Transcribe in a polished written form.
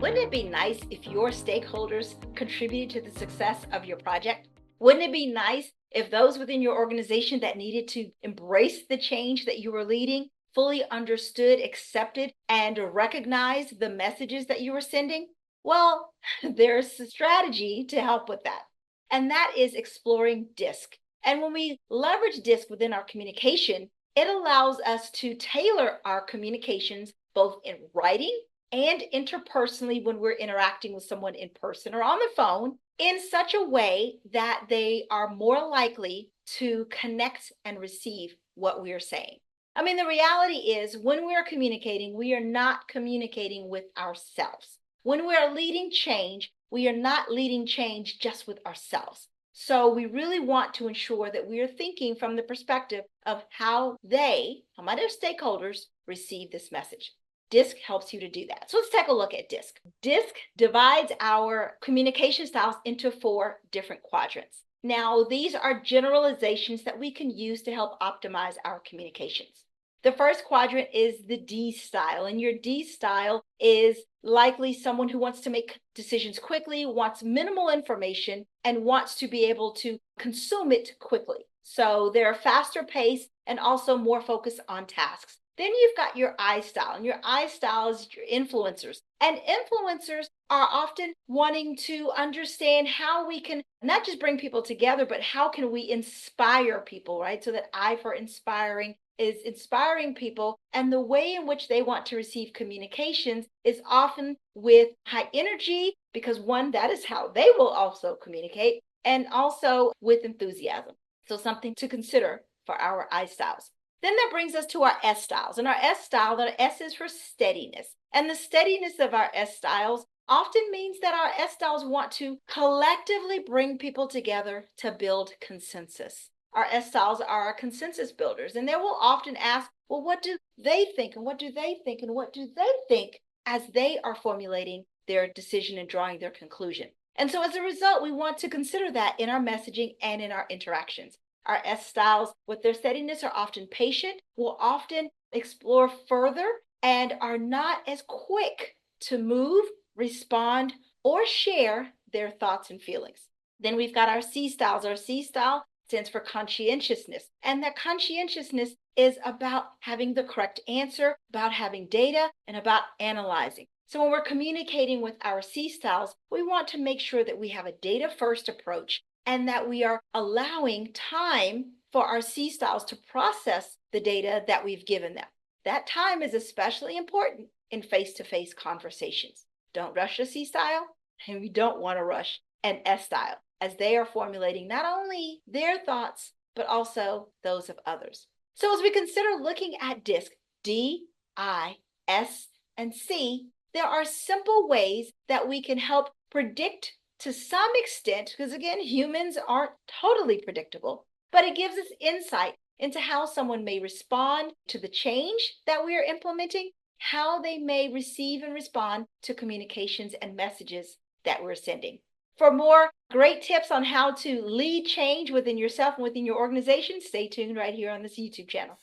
Wouldn't it be nice if your stakeholders contributed to the success of your project? Wouldn't it be nice if those within your organization that needed to embrace the change that you were leading fully understood, accepted, and recognized the messages that you were sending? Well, there's a strategy to help with that, and that is exploring DISC. And when we leverage DISC within our communication, it allows us to tailor our communications both in writing and interpersonally when we're interacting with someone in person or on the phone in such a way that they are more likely to connect and receive what we are saying. I mean, the reality is when we are communicating, we are not communicating with ourselves. When we are leading change, we are not leading change just with ourselves. So we really want to ensure that we are thinking from the perspective of how how my stakeholders receive this message. DISC helps you to do that. So let's take a look at DISC. DISC divides our communication styles into 4 different quadrants. Now, these are generalizations that we can use to help optimize our communications. The first quadrant is the D style, and your D style is likely someone who wants to make decisions quickly, wants minimal information, and wants to be able to consume it quickly. So they're faster paced and also more focused on tasks. Then you've got your I style, and your I style is your influencers. And influencers are often wanting to understand how we can not just bring people together, but how can we inspire people, right? So that I for inspiring is inspiring people. And the way in which they want to receive communications is often with high energy, because one, that is how they will also communicate, and also with enthusiasm. So something to consider for our I styles. Then that brings us to our S styles. And our S style, the S is for steadiness. And the steadiness of our S styles often means that our S styles want to collectively bring people together to build consensus. Our S styles are our consensus builders, and they will often ask, well, what do they think? And what do they think? And what do they think as they are formulating their decision and drawing their conclusion? And so as a result, we want to consider that in our messaging and in our interactions. Our S styles, with their steadiness, are often patient, will often explore further, and are not as quick to move, respond, or share their thoughts and feelings. Then we've got our C styles. Our C style stands for conscientiousness. And that conscientiousness is about having the correct answer, about having data, and about analyzing. So when we're communicating with our C styles, we want to make sure that we have a data-first approach and that we are allowing time for our C styles to process the data that we've given them. That time is especially important in face-to-face conversations. Don't rush a C style, and we don't want to rush an S style, as they are formulating not only their thoughts, but also those of others. So as we consider looking at DISC, D, I, S, and C, there are simple ways that we can help predict to some extent, because again, humans aren't totally predictable, but it gives us insight into how someone may respond to the change that we are implementing, how they may receive and respond to communications and messages that we're sending. For more great tips on how to lead change within yourself and within your organization, stay tuned right here on this YouTube channel.